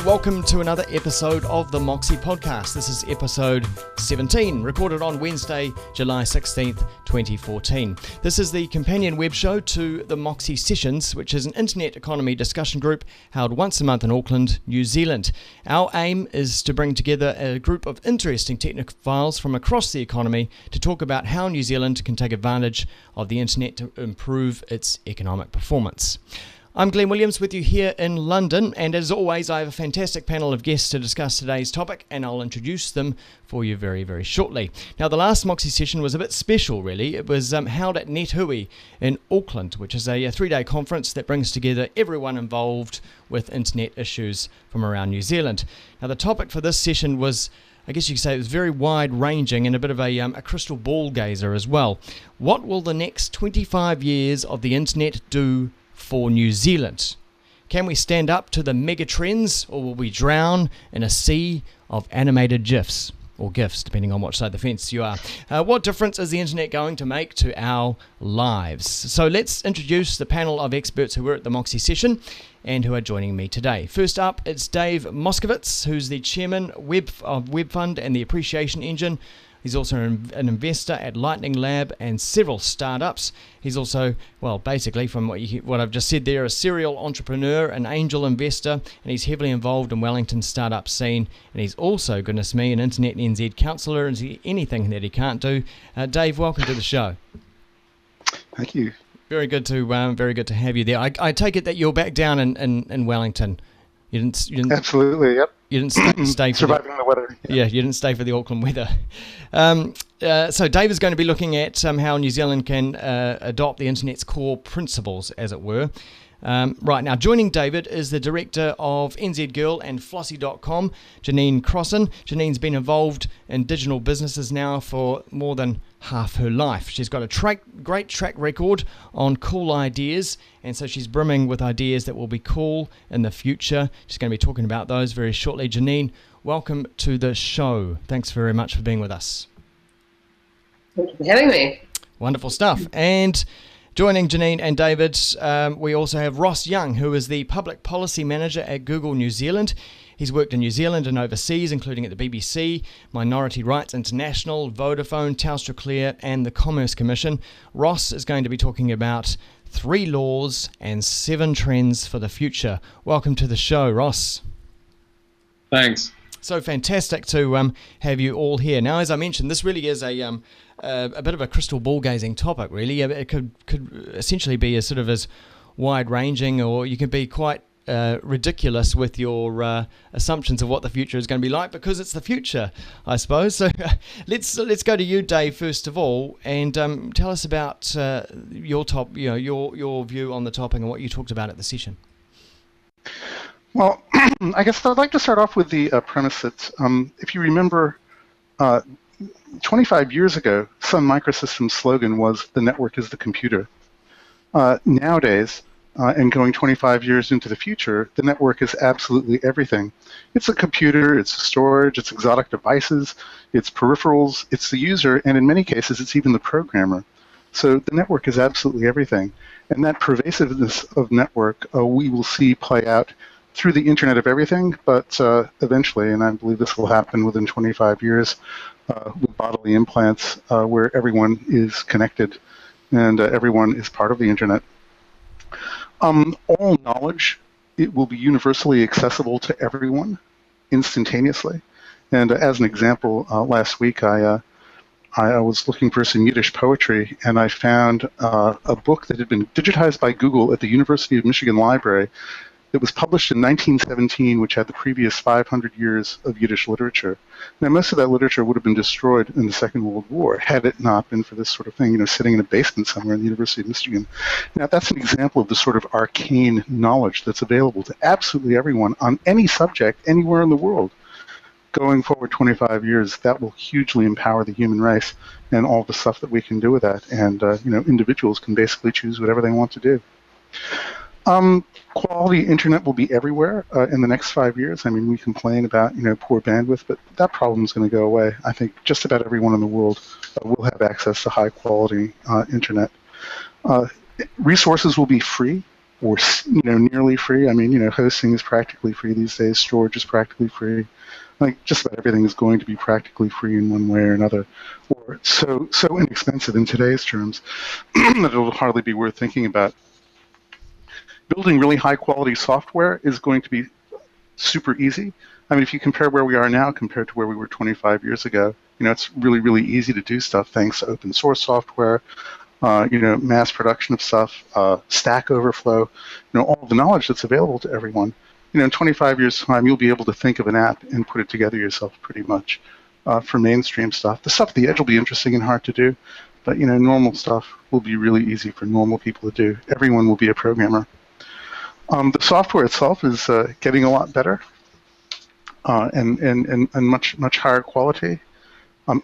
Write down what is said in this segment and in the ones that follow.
and welcome to another episode of the Moxie Podcast. This is episode 17, recorded on Wednesday, July 16th, 2014. This is the companion web show to the Moxie Sessions, which is an internet economy discussion group held once a month in Auckland, New Zealand. Our aim is to bring together a group of interesting technophiles from across the economy to talk about how New Zealand can take advantage of the internet to improve its economic performance. I'm Glenn Williams with you here in London, and as always I have a fantastic panel of guests to discuss today's topic, and I'll introduce them for you very, very shortly. Now, the last Moxie session was a bit special really. It was held at NetHui in Auckland, which is a three-day conference that brings together everyone involved with internet issues from around New Zealand. Now, the topic for this session was, I guess you could say, it was very wide-ranging and a bit of a crystal ball gazer as well. What will the next 25 years of the internet do for New Zealand? Can we stand up to the mega trends, or will we drown in a sea of animated GIFs, or GIFs, depending on which side of the fence you are? What difference is the internet going to make to our lives? So let's introduce the panel of experts who were at the Moxie session and who are joining me today. First up, it's Dave Moskowitz, who's the chairman of WebFund and the Appreciation Engine. He's also an investor at Lightning Lab and several startups. He's also, well, basically, from what I've just said there, a serial entrepreneur, an angel investor, and he's heavily involved in Wellington's startup scene. And he's also, goodness me, an Internet NZ counsellor, and anything that he can't do. Dave, welcome to the show. Thank you. Very good to have you there. I take it that you're back down in Wellington. You didn't. Absolutely. Yep. You didn't stay for surviving the weather. Yeah, you didn't stay for the Auckland weather. So Dave is going to be looking at how New Zealand can adopt the internet's core principles, as it were. Right now, joining David is the director of NZ Girl and Flossie.com, Janine Crossan. Janine's been involved in digital businesses now for more than half her life. She's got a great track record on cool ideas, and so she's brimming with ideas that will be cool in the future. She's going to be talking about those very shortly. Janine, welcome to the show. Thanks very much for being with us. Thank you for having me. Wonderful stuff. And joining Janine and David, we also have Ross Young, who is the Public Policy Manager at Google New Zealand. He's worked in New Zealand and overseas, including at the BBC, Minority Rights International, Vodafone, Telstra Clear, and the Commerce Commission. Ross is going to be talking about 3 laws and 7 trends for the future. Welcome to the show, Ross. Thanks. So fantastic to have you all here. Now, as I mentioned, this really is a bit of a crystal ball gazing topic, really. It could essentially be as wide-ranging, or you can be quite ridiculous with your assumptions of what the future is going to be like, because it's the future, I suppose. So let's go to you, Dave, first of all, and tell us about your view on the topic and what you talked about at the session. Well, I guess I'd like to start off with the premise that if you remember, 25 years ago, Sun Microsystems' slogan was "the network is the computer." Nowadays, and going 25 years into the future, the network is absolutely everything. It's a computer, it's storage, it's exotic devices, it's peripherals, it's the user, and in many cases, it's even the programmer. So the network is absolutely everything. And that pervasiveness of network we will see play out through the Internet of Everything, but eventually, and I believe this will happen within 25 years, with bodily implants where everyone is connected and everyone is part of the Internet. All knowledge, it will be universally accessible to everyone instantaneously. And as an example, last week I was looking for some Yiddish poetry, and I found a book that had been digitized by Google at the University of Michigan Library that was published in 1917, which had the previous 500 years of Yiddish literature. Now, most of that literature would have been destroyed in the Second World War had it not been for this sort of thing, sitting in a basement somewhere in the University of Michigan. Now, that's an example of the sort of arcane knowledge that's available to absolutely everyone on any subject anywhere in the world. Going forward 25 years, that will hugely empower the human race and all the stuff that we can do with that. And, individuals can basically choose whatever they want to do. Quality internet will be everywhere in the next 5 years. I mean, we complain about poor bandwidth, but that problem is going to go away. I think just about everyone in the world will have access to high quality internet. Resources will be free. or nearly free. I mean, hosting is practically free these days. Storage is practically free. Like just about everything is going to be practically free in one way or another, or so inexpensive in today's terms that it'll hardly be worth thinking about. Building really high quality software is going to be super easy. I mean, if you compare where we are now compared to where we were 25 years ago, it's really, really easy to do stuff thanks to open source software, mass production of stuff, Stack Overflow, all of the knowledge that's available to everyone. In 25 years' time, you'll be able to think of an app and put it together yourself pretty much for mainstream stuff. The stuff at the edge will be interesting and hard to do, but, normal stuff will be really easy for normal people to do. Everyone will be a programmer. The software itself is getting a lot better and much higher quality.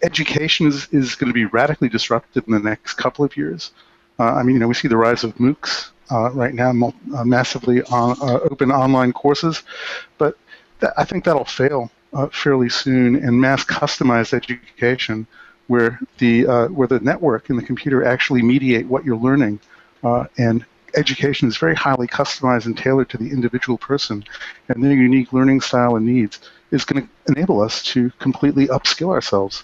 Education is going to be radically disrupted in the next couple of years. We see the rise of MOOCs right now, massively open online courses, but I think that'll fail fairly soon. And mass customized education, where the network and the computer actually mediate what you're learning, and education is very highly customized and tailored to the individual person and their unique learning style and needs, is going to enable us to completely upskill ourselves.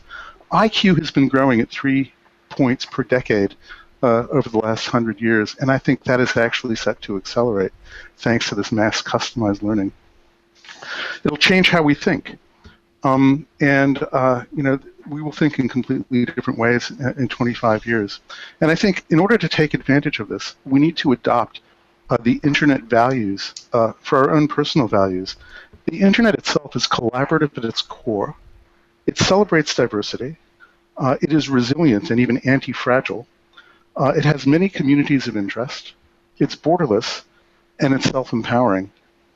IQ has been growing at 3 points per decade over the last 100 years, and I think that is actually set to accelerate thanks to this mass customized learning. It'll change how we think, we will think in completely different ways in 25 years. And I think in order to take advantage of this, we need to adopt the internet values for our own personal values. The internet itself is collaborative at its core. It celebrates diversity. It is resilient and even anti-fragile. It has many communities of interest. It's borderless, and it's self-empowering.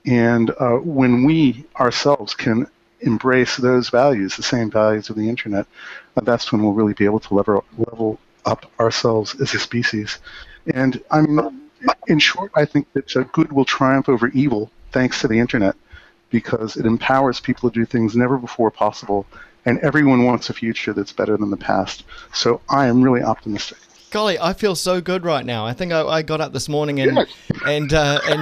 And when we ourselves can embrace those values, the same values of the internet, that's when we'll really be able to level up ourselves as a species. And in short, I think that good will triumph over evil thanks to the internet, because it empowers people to do things never before possible, and everyone wants a future that's better than the past. So I am really optimistic. Golly, I feel so good right now. I think I got up this morning and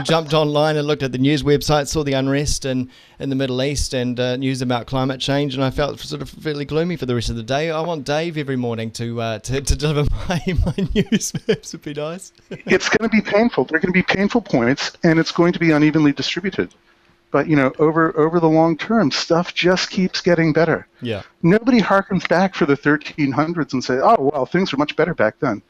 jumped online and looked at the news website, saw the unrest in the Middle East and news about climate change, and I felt sort of fairly gloomy for the rest of the day. I want Dave every morning to deliver my news. Perhaps would be nice. It's going to be painful. There are going to be painful points, and it's going to be unevenly distributed. But over the long term, stuff just keeps getting better. Yeah. Nobody harkens back for the 1300s and say, "Oh, well, things were much better back then."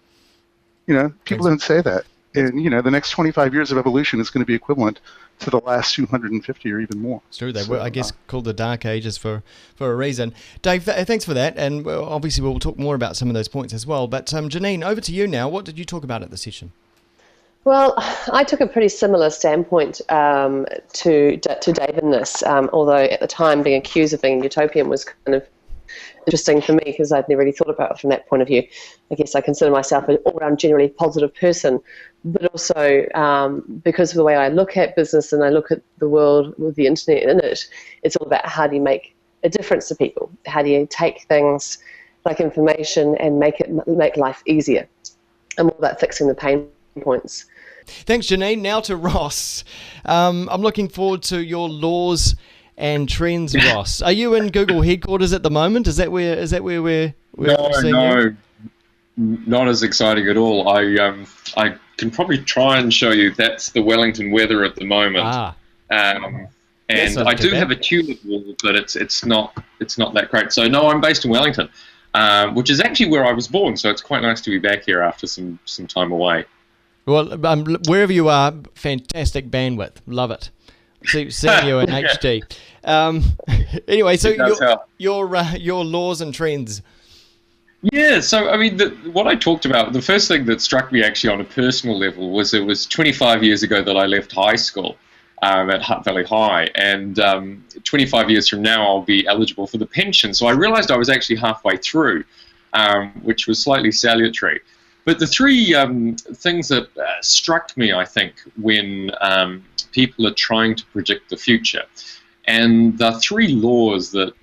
People don't say that. And the next 25 years of evolution is going to be equivalent to the last 250 or even more. It's true. They were, I guess, called the Dark Ages for a reason. Dave, thanks for that. And obviously, we'll talk more about some of those points as well. But Janine, over to you now. What did you talk about at the session? Well, I took a pretty similar standpoint to Dave in this, although at the time being accused of being utopian was kind of interesting for me because I'd never really thought about it from that point of view. I guess I consider myself an all-round generally positive person, but also because of the way I look at business and I look at the world with the internet in it, it's all about how do you make a difference to people? How do you take things like information and make life easier? I'm all about fixing the pain points. Thanks, Janine. Now to Ross. I'm looking forward to your laws and trends, Ross. Are you in Google headquarters at the moment? Is that where we're seeing you? Not as exciting at all. I can probably try and show you. That's the Wellington weather at the moment. And I do have a tulip wall, but it's not that great. So no, I'm based in Wellington, which is actually where I was born. So it's quite nice to be back here after some time away. Well, wherever you are, fantastic bandwidth. Love it. Seeing you in HD. Anyway, so your laws and trends. Yeah, so I mean, what I talked about, the first thing that struck me actually on a personal level was it was 25 years ago that I left high school at Hutt Valley High, and 25 years from now I'll be eligible for the pension. So I realized I was actually halfway through, which was slightly salutary. But the three things that struck me, I think, when people are trying to predict the future, and the three laws that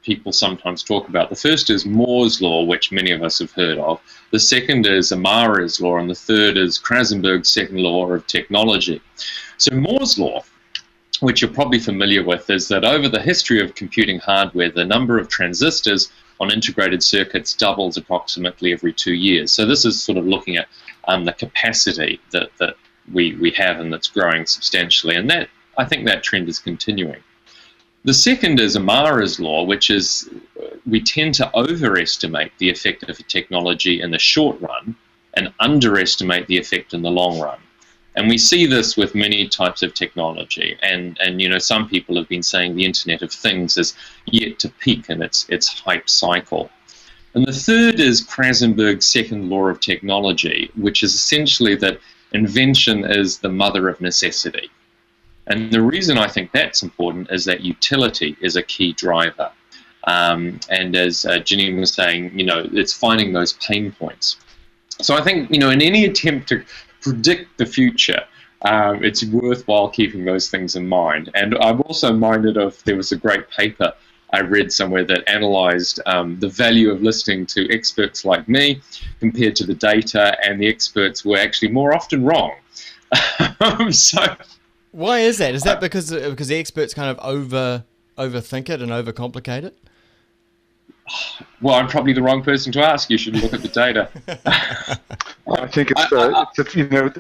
people sometimes talk about. The first is Moore's law, which many of us have heard of. The second is Amara's law, and the third is Krasenberg's second law of technology. So Moore's law, which you're probably familiar with, is that over the history of computing hardware, the number of transistors on integrated circuits doubles approximately every 2 years. So this is sort of looking at the capacity that we have, and that's growing substantially. And that, I think that trend is continuing. The second is Amara's law, which is we tend to overestimate the effect of a technology in the short run and underestimate the effect in the long run. And we see this with many types of technology. And you know, some people have been saying the Internet of Things is yet to peak in its hype cycle. And the third is Krasenberg's second law of technology, which is essentially that invention is the mother of necessity. And the reason I think that's important is that utility is a key driver. And as Janine was saying, you know, it's finding those pain points. So I think, you know, in any attempt to predict the future, it's worthwhile keeping those things in mind. And I'm also minded of, there was a great paper I read somewhere that analyzed the value of listening to experts like me compared to the data, and the experts were actually more often wrong. So why is that? Is that because the experts kind of overthink it and overcomplicate it? Well, I'm probably the wrong person to ask. You should look at the data. I think it's you know,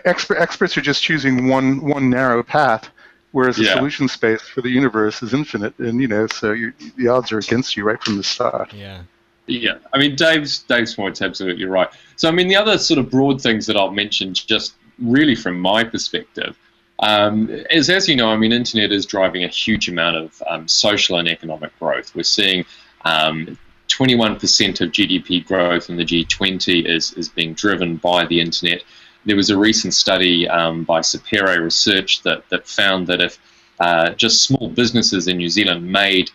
experts are just choosing one narrow path, whereas the solution space for the universe is infinite, and you know, so the odds are against you right from the start. Yeah. Yeah, I mean, Dave's point's absolutely right. So, I mean, the other sort of broad things that I'll mention, just really from my perspective, is, as you know, I mean, internet is driving a huge amount of social and economic growth. We're seeing 21% of GDP growth in the G20 is being driven by the internet. There was a recent study by Sapere Research that found that if just small businesses in New Zealand made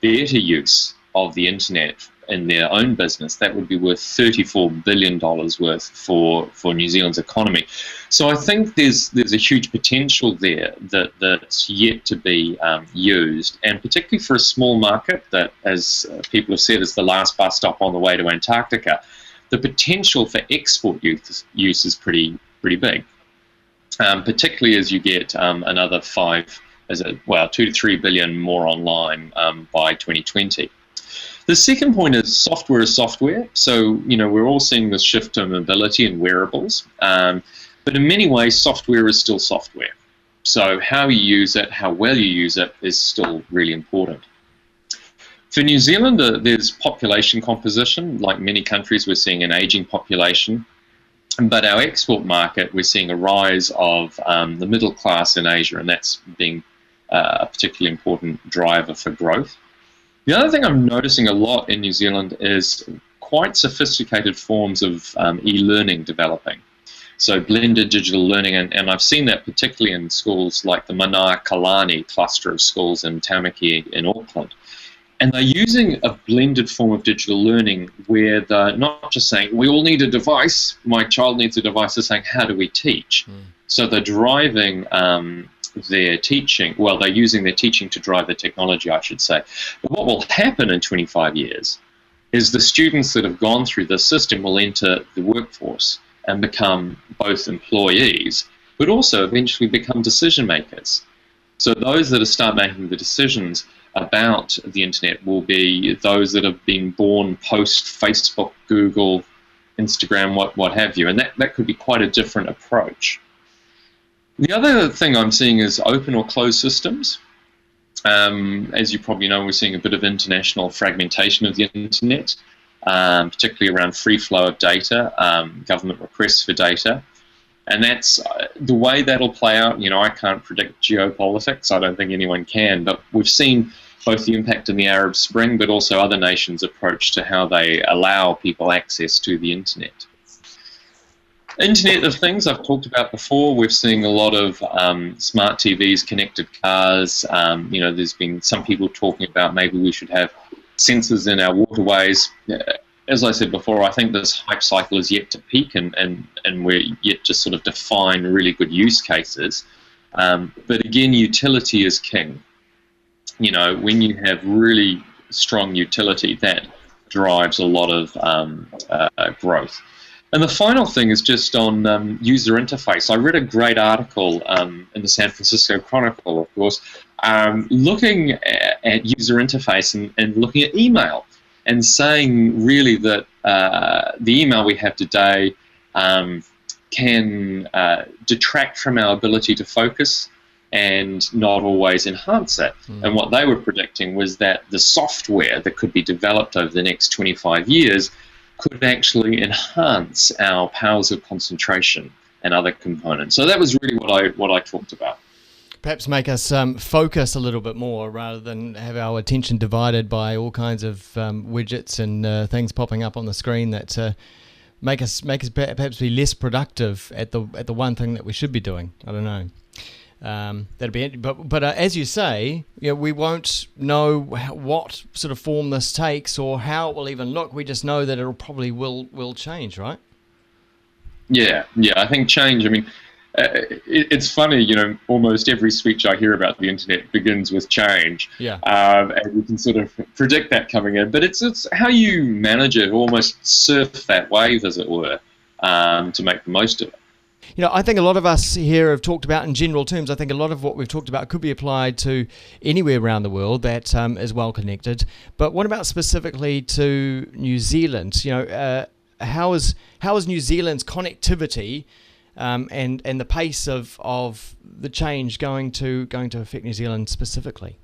better use of the internet in their own business, that would be worth $34 billion worth for New Zealand's economy. So I think there's a huge potential there that's yet to be used, and particularly for a small market that, as people have said, is the last bus stop on the way to Antarctica. The potential for export use is pretty big, particularly as you get another 2 to 3 billion more online by 2020. The second point is software is software. So, you know, we're all seeing this shift to mobility and wearables, but in many ways, software is still software. So how you use it, how well you use it, is still really important. For New Zealand, there's population composition. Like many countries, we're seeing an aging population. But our export market, we're seeing a rise of the middle class in Asia, and that's being a particularly important driver for growth. The other thing I'm noticing a lot in New Zealand is quite sophisticated forms of e-learning developing. So blended digital learning, and I've seen that particularly in schools like the Manawa Kalani cluster of schools in Tamaki in Auckland. And they're using a blended form of digital learning where they're not just saying, we all need a device, my child needs a device, they're saying, how do we teach? So they're driving their teaching, well, they're using their teaching to drive the technology, I should say. But what will happen in 25 years is the students that have gone through this system will enter the workforce and become both employees, but also eventually become decision makers. So those that start making the decisions about the internet will be those that have been born post Facebook, Google, Instagram, what have you, and that could be quite a different approach. The other thing I'm seeing is open or closed systems. As you probably know, we're seeing a bit of international fragmentation of the internet, particularly around free flow of data, government requests for data. And that's the way that'll play out. You know, I can't predict geopolitics. I don't think anyone can. But we've seen both the impact in the Arab Spring, but also other nations' approach to how they allow people access to the internet. Internet of Things, I've talked about before. We're seeing a lot of smart TVs, connected cars. You know, there's been some people talking about maybe we should have sensors in our waterways. As I said before, I think this hype cycle is yet to peak, and we're yet to sort of define really good use cases. But again, utility is king. You know, when you have really strong utility, that drives a lot of growth. And the final thing is just on user interface. I read a great article in the San Francisco Chronicle, of course, looking at user interface and looking at email and saying really that the email we have today can detract from our ability to focus and not always enhance it. And what they were predicting was that the software that could be developed over the next 25 years could actually enhance our powers of concentration and other components. So that was really what I talked about. Perhaps make us focus a little bit more rather than have our attention divided by all kinds of widgets and things popping up on the screen that make us perhaps be less productive at the one thing that we should be doing. I don't know. That'd be it. But as you say, we won't know what sort of form this takes or how it will even look. We just know that it probably will change, right? Yeah. I think change. I mean, it's funny. Almost every speech I hear about the internet begins with change. Yeah. And you can sort of predict that coming in, but it's how you manage it, almost surf that wave, as it were, to make the most of it. I think a lot of us here have talked about in general terms. I think a lot of what we've talked about could be applied to anywhere around the world that is well connected. But what about specifically to New Zealand? How is New Zealand's connectivity and the pace of the change going to affect New Zealand specifically?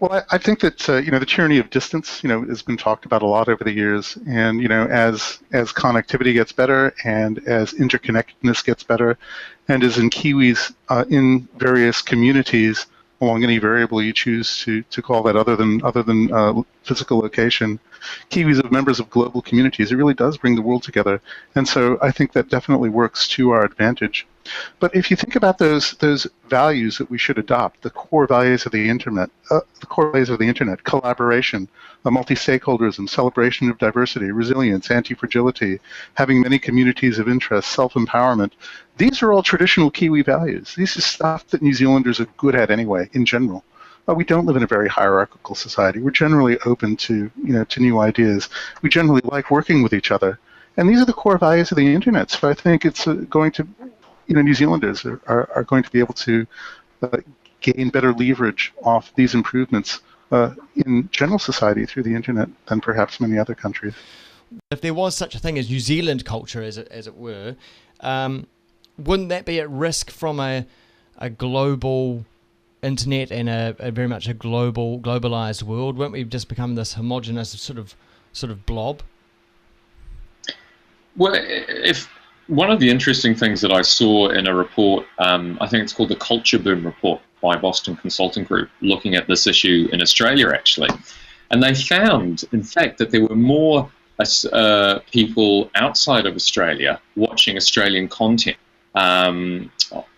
Well, I think that the tyranny of distance, has been talked about a lot over the years, and as connectivity gets better, and as interconnectedness gets better, and as in Kiwis in various communities along any variable you choose to call that other than physical location, Kiwis are members of global communities. It really does bring the world together, and so I think that definitely works to our advantage. But if you think about those values that we should adopt, the core values of the internet, collaboration, multi-stakeholderism, celebration of diversity, resilience, anti-fragility, having many communities of interest, self-empowerment, these are all traditional Kiwi values. These are stuff that New Zealanders are good at anyway, in general. We don't live in a very hierarchical society. We're generally open to new ideas. We generally like working with each other. And these are the core values of the internet. So I think it's going to, New Zealanders are going to be able to gain better leverage off these improvements in general society through the internet than perhaps many other countries. If there was such a thing as New Zealand culture, as it were, wouldn't that be at risk from a global internet and a very much a globalized world? Won't we just become this homogenous sort of blob? Well, if one of the interesting things that I saw in a report, I think it's called the Culture Boom Report by Boston Consulting Group, looking at this issue in Australia, actually. And they found, in fact, that there were more people outside of Australia watching Australian content on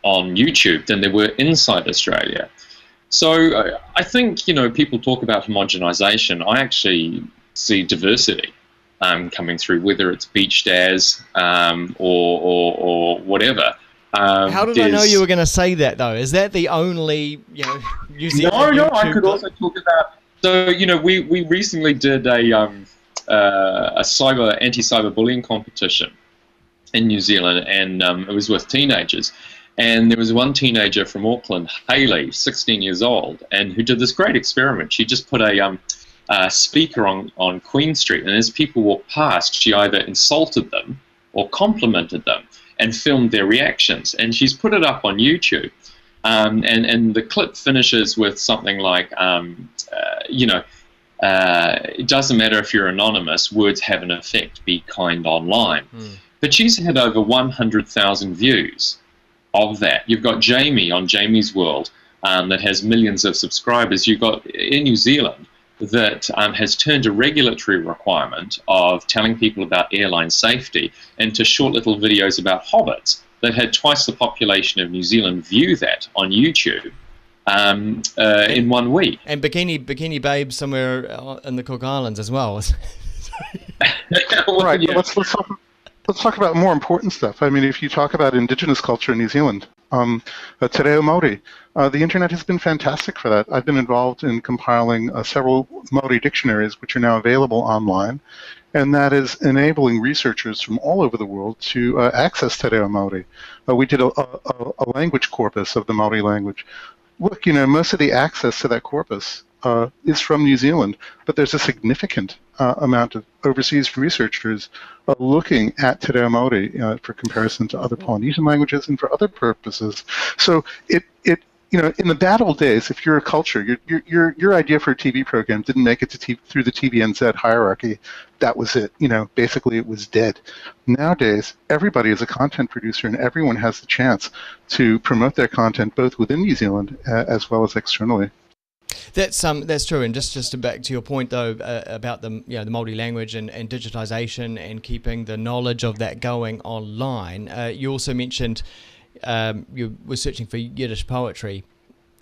YouTube than there were inside Australia. So I think, people talk about homogenization. I actually see diversity coming through, whether it's beach days or whatever. How did I know you were going to say that, though? Is that the only, New Zealand No, I could also talk about. So, we recently did a anti-cyber bullying competition in New Zealand, and it was with teenagers. And there was one teenager from Auckland, Hayley, 16 years old, and who did this great experiment. She just put a speaker on Queen Street, and as people walked past, she either insulted them or complimented them and filmed their reactions. And she's put it up on YouTube. And the clip finishes with something like, it doesn't matter if you're anonymous, words have an effect, be kind online. But she's had over 100,000 views of that. You've got Jamie on Jamie's World that has millions of subscribers. You've got in New Zealand that has turned a regulatory requirement of telling people about airline safety into short little videos about hobbits that had twice the population of New Zealand view that on YouTube in 1 week. And Bikini Babe somewhere in the Cook Islands as well. Right. Yeah. Let's talk. Let's talk about more important stuff. I mean, if you talk about Indigenous culture in New Zealand, Te Reo Māori, the internet has been fantastic for that. I've been involved in compiling several Māori dictionaries, which are now available online, and that is enabling researchers from all over the world to access Te Reo Māori. We did a language corpus of the Māori language. Look, most of the access to that corpus is from New Zealand, but there's a significant amount of overseas researchers looking at Te Reo Māori for comparison to other Polynesian languages and for other purposes. So in the bad old days, if you're a culture, your idea for a TV program didn't make it through the TVNZ hierarchy, that was it. Basically it was dead. Nowadays, everybody is a content producer, and everyone has the chance to promote their content both within New Zealand as well as externally. That's true, and just back to your point though about the the Māori language and digitization and keeping the knowledge of that going online. You also mentioned you were searching for Yiddish poetry.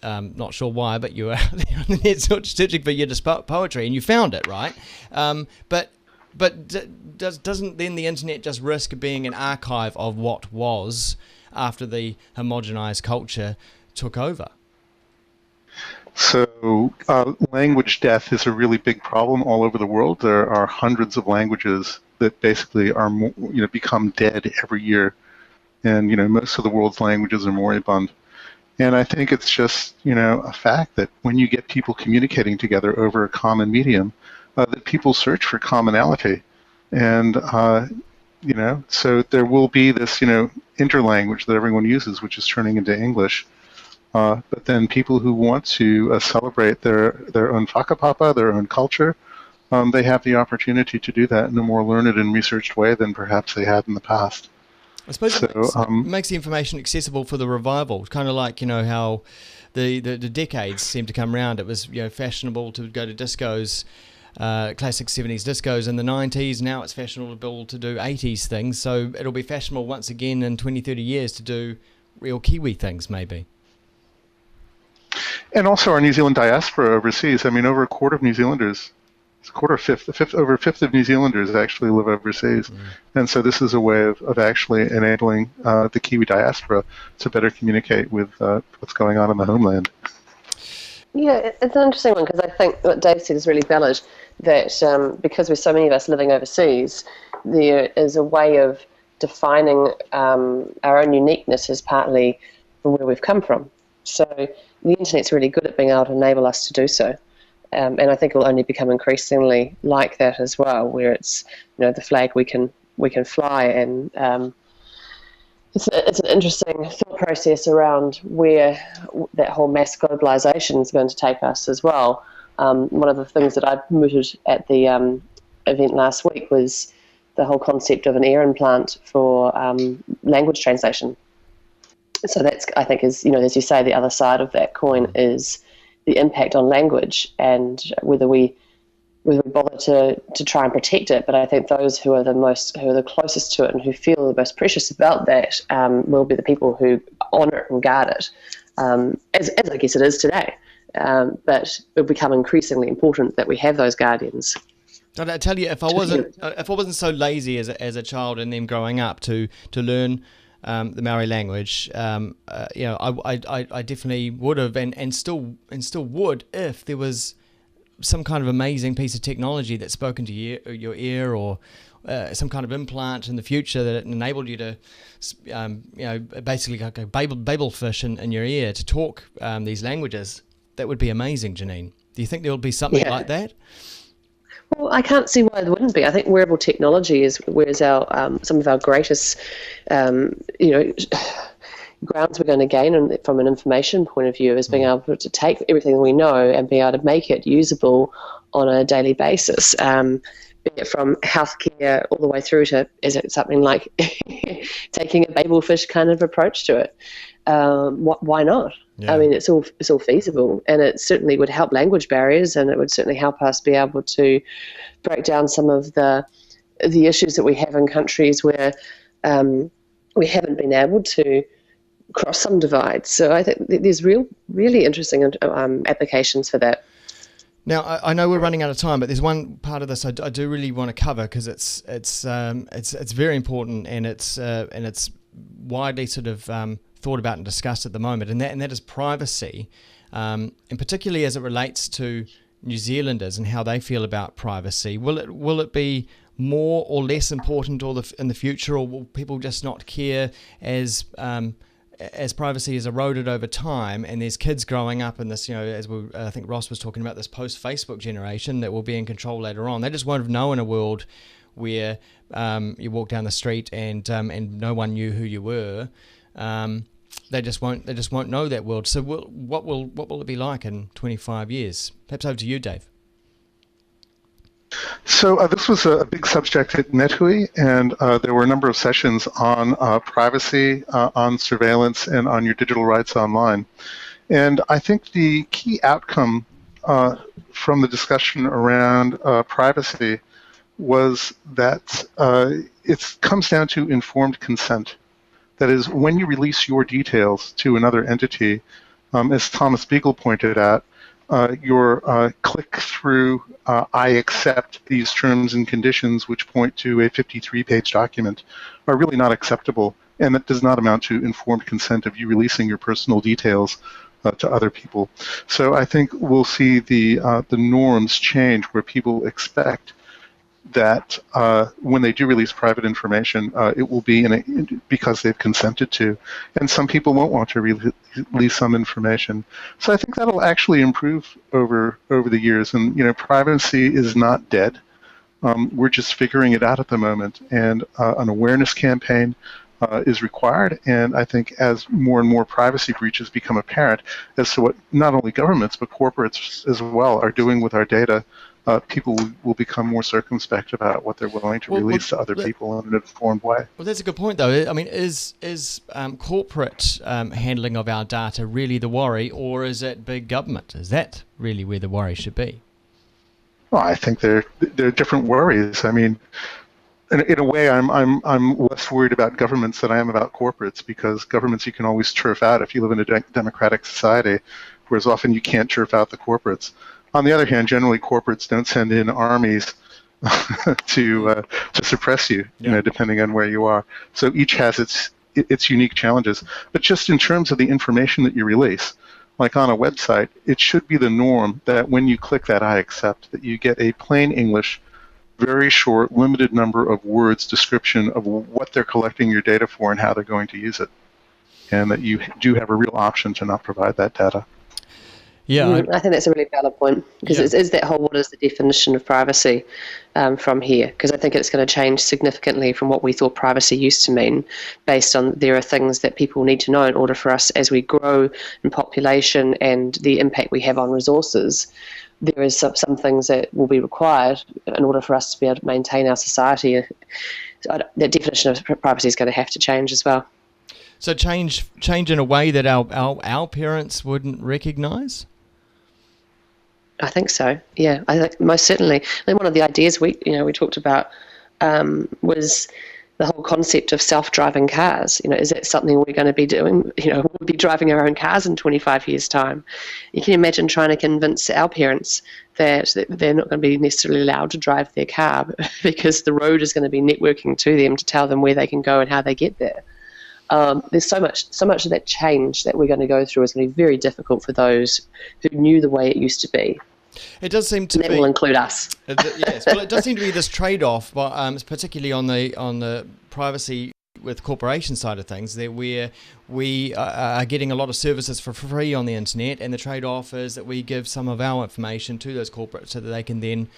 Not sure why, but you were out there on the net searching for Yiddish poetry, and you found it, right? But doesn't then the internet just risk being an archive of what was after the homogenized culture took over? So language death is a really big problem all over the world. There are hundreds of languages that basically are become dead every year, and most of the world's languages are moribund. And I think it's just a fact that when you get people communicating together over a common medium, that people search for commonality, and so there will be this interlanguage that everyone uses, which is turning into English. But then people who want to celebrate their own whakapapa, their own culture, they have the opportunity to do that in a more learned and researched way than perhaps they had in the past. I suppose it makes the information accessible for the revival. Kind of like how the decades seem to come round. It was fashionable to go to discos, classic 70s discos in the 90s. Now it's fashionable to do 80s things. So it'll be fashionable once again in 20, 30 years to do real Kiwi things, maybe. And also our New Zealand diaspora overseas. I mean, over a quarter of New Zealanders, over a fifth of New Zealanders actually live overseas. And so this is a way of actually enabling the Kiwi diaspora to better communicate with what's going on in the homeland. Yeah, it's an interesting one, because I think what Dave said is really valid, that because there's so many of us living overseas, there is a way of defining our own uniqueness as partly from where we've come from. So the internet's really good at being able to enable us to do so. And I think it'll only become increasingly like that as well, where it's the flag we can fly, and it's an interesting thought process around where that whole mass globalization is going to take us as well. One of the things that I mooted at the event last week was the whole concept of an ear implant for language translation. So that's, I think, is as you say, the other side of that coin is the impact on language, and whether we bother to try and protect it. But I think those who are the closest to it and who feel the most precious about that will be the people who honour it and guard it, as I guess it is today. But it'll become increasingly important that we have those guardians. I tell you, if I wasn't so lazy as a child and then growing up to learn the Maori language, I definitely would have, and still would, if there was some kind of amazing piece of technology that spoke into your ear, or some kind of implant in the future that enabled you to, basically like a babel fish in your ear to talk these languages. That would be amazing, Janine. Do you think there will be something like that? Well, I can't see why there wouldn't be. I think wearable technology is our some of our greatest, grounds we're going to gain from an information point of view, is being able to take everything we know and be able to make it usable on a daily basis, be it from healthcare all the way through to, is it something like taking a babel fish kind of approach to it? Why not? Yeah. I mean, it's all feasible, and it certainly would help language barriers, and it would certainly help us be able to break down some of the issues that we have in countries where we haven't been able to cross some divides. So I think there's really interesting applications for that. Now, I know we're running out of time, but there's one part of this I do really want to cover, because it's very important, and it's widely sort of thought about and discussed at the moment, and that is privacy, and particularly as it relates to New Zealanders and how they feel about privacy. Will it be more or less important in the future, or will people just not care as privacy is eroded over time, and there's kids growing up in this, as I think Ross was talking about, this post-Facebook generation that will be in control later on. They just won't have known a world where you walk down the street and no one knew who you were. They just won't know that world. So what will it be like in 25 years? Perhaps over to you, Dave. So this was a big subject at NetHui, and there were a number of sessions on privacy, on surveillance, and on your digital rights online. And I think the key outcome from the discussion around privacy was that it comes down to informed consent. That is, when you release your details to another entity, as Thomas Beagle pointed out, your click-through, I accept these terms and conditions, which point to a 53-page document, are really not acceptable, and that does not amount to informed consent of you releasing your personal details to other people. So I think we'll see the norms change, where people expect that when they do release private information, it will be because they've consented to, and some people won't want to release some information. So I think that'll actually improve over the years. And privacy is not dead. We're just figuring it out at the moment, and an awareness campaign is required. And I think as more and more privacy breaches become apparent as to what not only governments but corporates as well are doing with our data, people will become more circumspect about what they're willing to release to other people in an informed way. Well, that's a good point, though. I mean, is corporate handling of our data really the worry, or is it big government? Is that really where the worry should be? Well, I think there are different worries. I mean, in a way, I'm less worried about governments than I am about corporates, because governments you can always turf out if you live in a democratic society, whereas often you can't turf out the corporates. On the other hand, generally corporates don't send in armies to suppress you, depending on where you are. So each has its unique challenges. But just in terms of the information that you release, like on a website, it should be the norm that when you click that I accept, that you get a plain English, very short, limited number of words description of what they're collecting your data for and how they're going to use it, and that you do have a real option to not provide that data. Yeah, I think that's a really valid point, because it is that whole, what is the definition of privacy from here? Because I think it's going to change significantly from what we thought privacy used to mean, based on there are things that people need to know in order for us, as we grow in population and the impact we have on resources, there is some things that will be required in order for us to be able to maintain our society. That definition of privacy is going to have to change as well. So change in a way that our parents wouldn't recognise? I think so. Yeah, I think most certainly. I think one of the ideas we talked about was the whole concept of self-driving cars. Is that something we're going to be doing? We'll be driving our own cars in 25 years' time. You can imagine trying to convince our parents that they're not going to be necessarily allowed to drive their car because the road is going to be networking to them to tell them where they can go and how they get there. There's so much of that change that we're going to go through is going to be very difficult for those who knew the way it used to be. It does seem to be. That will include us. Yes, well, it does seem to be this trade-off, but particularly on the privacy with corporation side of things, that we are getting a lot of services for free on the internet, and the trade-off is that we give some of our information to those corporates so that they can then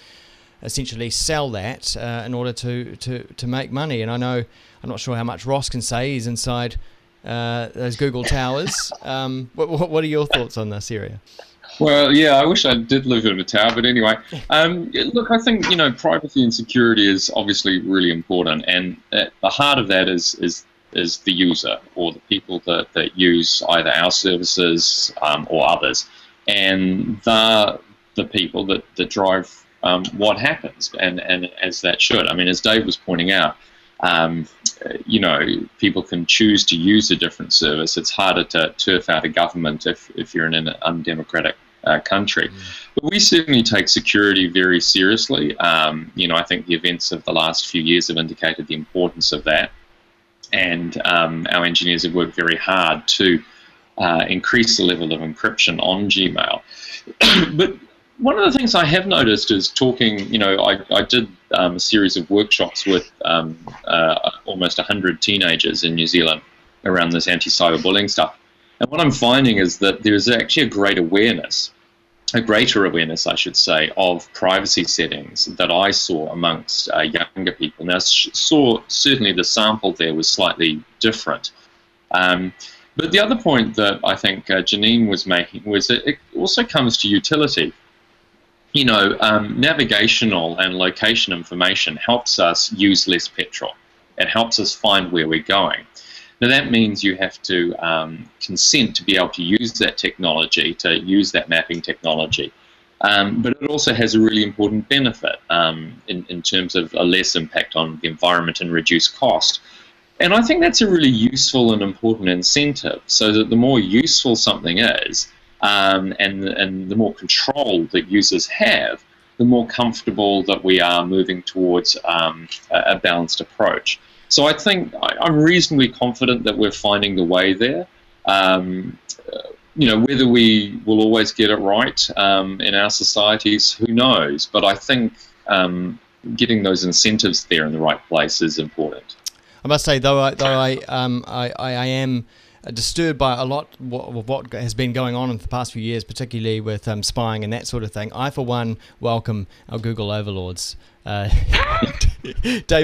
essentially sell that in order to make money. And I know, I'm not sure how much Ross can say. He's inside those Google towers. What are your thoughts on this area? Well, yeah, I wish I did live in a tower, but anyway. Look, I think, privacy and security is obviously really important, and at the heart of that is the user, or the people that use either our services or others, and the people that drive what happens, and as that should. I mean, as Dave was pointing out, people can choose to use a different service. It's harder to turf out a government if you're in an undemocratic country. But we certainly take security very seriously. I think the events of the last few years have indicated the importance of that. And our engineers have worked very hard to increase the level of encryption on Gmail. But one of the things I have noticed is talking, I did a series of workshops with almost 100 teenagers in New Zealand around this anti-cyberbullying stuff. And what I'm finding is that there's actually a greater awareness, I should say, of privacy settings that I saw amongst younger people. Now, certainly the sample there was slightly different. But the other point that I think Janine was making was that it also comes to utility. Navigational and location information helps us use less petrol. It helps us find where we're going. Now, that means you have to consent to be able to use that technology, to use that mapping technology. But it also has a really important benefit in terms of a less impact on the environment and reduced cost. And I think that's a really useful and important incentive, so that the more useful something is, and the more control that users have, the more comfortable that we are moving towards a balanced approach. So I think I'm reasonably confident that we're finding the way there. Whether we will always get it right in our societies, who knows? But I think getting those incentives there in the right place is important. I must say, though I am disturbed by a lot of what has been going on in the past few years, particularly with spying and that sort of thing. I, for one, welcome our Google overlords. Dave,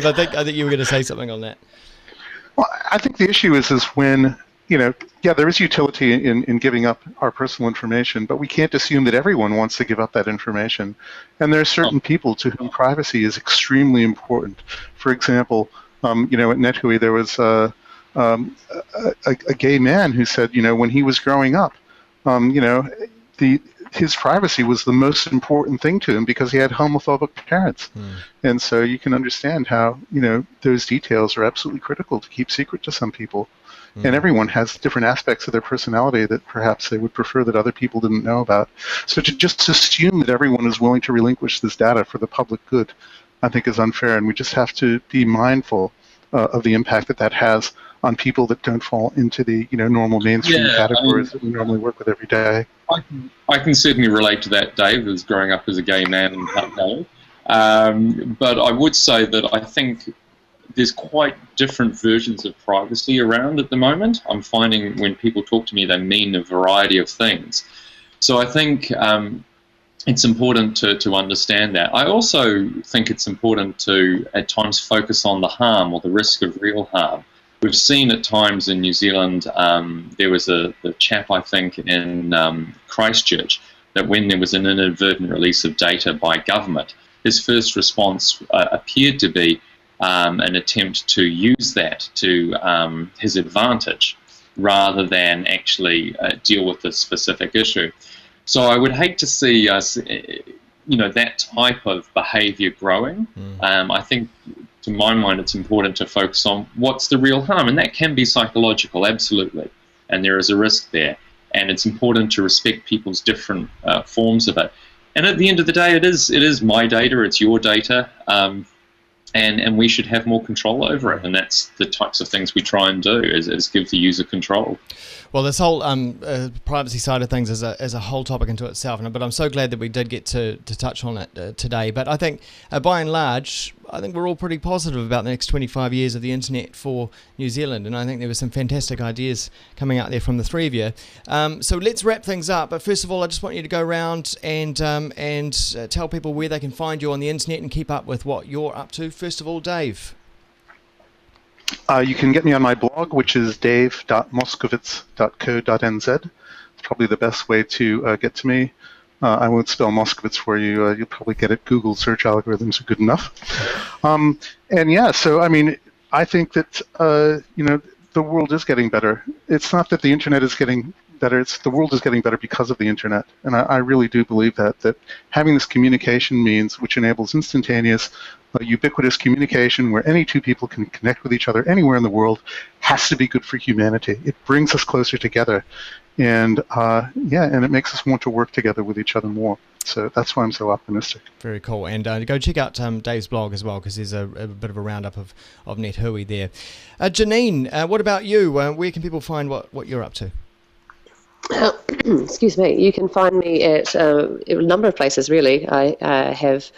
I think you were going to say something on that. Well, I think the issue is when, there is utility in giving up our personal information, but we can't assume that everyone wants to give up that information. And there are certain people to whom privacy is extremely important. For example, at NetHui, there was a gay man who said, when he was growing up, his privacy was the most important thing to him because he had homophobic parents. And so you can understand how, those details are absolutely critical to keep secret to some people. And everyone has different aspects of their personality that perhaps they would prefer that other people didn't know about. So to just assume that everyone is willing to relinquish this data for the public good, I think is unfair. And we just have to be mindful of the impact that has on people that don't fall into the normal mainstream categories that we normally work with every day. I can certainly relate to that, Dave, as growing up as a gay man in Hutt Valley. But I would say that I think there's quite different versions of privacy around at the moment. I'm finding when people talk to me, they mean a variety of things. So I think it's important to understand that. I also think it's important to, at times, focus on the harm or the risk of real harm. We've seen at times in New Zealand, there was the chap, I think, in Christchurch, that when there was an inadvertent release of data by government, his first response appeared to be an attempt to use that to his advantage rather than actually deal with the specific issue. So I would hate to see us, that type of behaviour growing. I think, to my mind, it's important to focus on what's the real harm, and that can be psychological, absolutely, and there is a risk there. And it's important to respect people's different forms of it. And at the end of the day, it is my data, it's your data, and we should have more control over it. And that's the types of things we try and do, is give the user control. Well, this whole privacy side of things is a whole topic into itself, but I'm so glad that we did get to touch on it today. But I think, by and large, I think we're all pretty positive about the next 25 years of the internet for New Zealand, and I think there were some fantastic ideas coming out there from the three of you. So let's wrap things up. But first of all, I just want you to go around and tell people where they can find you on the internet and keep up with what you're up to. First of all, Dave. You can get me on my blog, which is dave.moskowitz.co.nz. It's probably the best way to get to me. I won't spell Moskowitz for you. You'll probably get it. Google search algorithms are good enough. I think that the world is getting better. It's not that the internet is getting better. It's the world is getting better because of the internet. And I really do believe that having this communication means, which enables instantaneous, ubiquitous communication where any two people can connect with each other anywhere in the world, has to be good for humanity. It brings us closer together. and and it makes us want to work together with each other more. So that's why I'm so optimistic. Very cool. And go check out Dave's blog as well, because there's a bit of a roundup of Net Hui there. Janine, what about you? Where can people find what you're up to? Excuse me. You can find me at a number of places, really. I have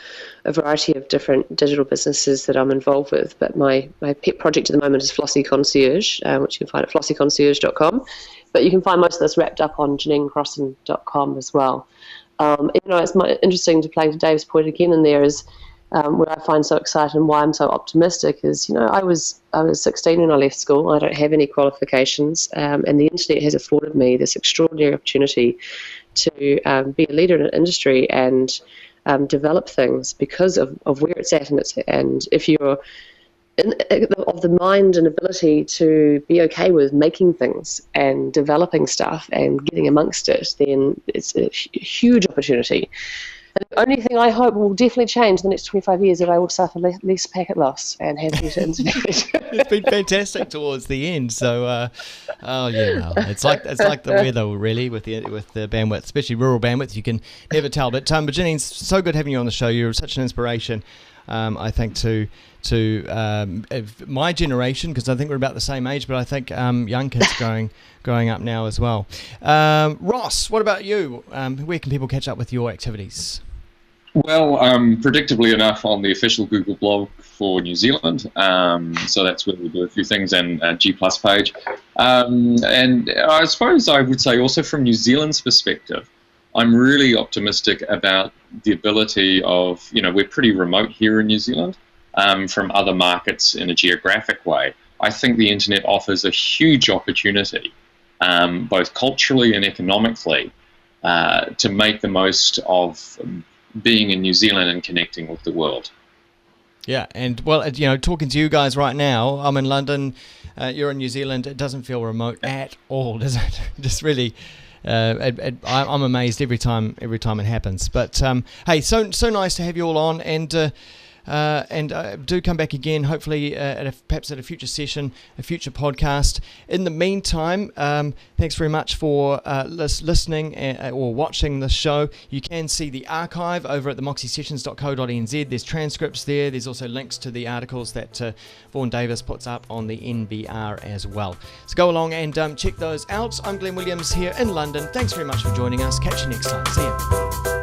a variety of different digital businesses that I'm involved with, but my pet project at the moment is Flossie Concierge, which you can find at flossieconcierge.com. But you can find most of this wrapped up on JanineCrossan.com as well. It's interesting to play to Dave's point again in there is what I find so exciting and why I'm so optimistic is, I was 16 when I left school. I don't have any qualifications, and the internet has afforded me this extraordinary opportunity to be a leader in an industry and develop things because of where it's at, and if you're of the mind and ability to be okay with making things and developing stuff and getting amongst it, then it's a huge opportunity. And the only thing I hope will definitely change in the next 25 years is that I will suffer less packet loss and have better internet. It's been fantastic towards the end. So, it's like the weather really with the bandwidth, especially rural bandwidth. You can never tell. But Janine, so good having you on the show. You're such an inspiration, I think, to my generation, because I think we're about the same age, but I think young kids growing up now as well. Ross, what about you? Where can people catch up with your activities? Well, predictably enough, on the official Google blog for New Zealand. So that's where we do a few things, and G+ page. And I suppose I would say also from New Zealand's perspective, I'm really optimistic about the ability of, we're pretty remote here in New Zealand from other markets in a geographic way. I think the internet offers a huge opportunity, both culturally and economically, to make the most of being in New Zealand and connecting with the world. Yeah, and well, talking to you guys right now, I'm in London, you're in New Zealand, it doesn't feel remote at all, does it? Just really... I'm amazed every time it happens. But hey, so nice to have you all on, and do come back again. Hopefully, perhaps at a future session, a future podcast. In the meantime, thanks very much for listening or watching this show. You can see the archive over at the moxiesessions.co.nz. There's transcripts there. There's also links to the articles that Vaughan Davis puts up on the NBR as well. So go along and check those out. I'm Glenn Williams here in London. Thanks very much for joining us. Catch you next time. See you.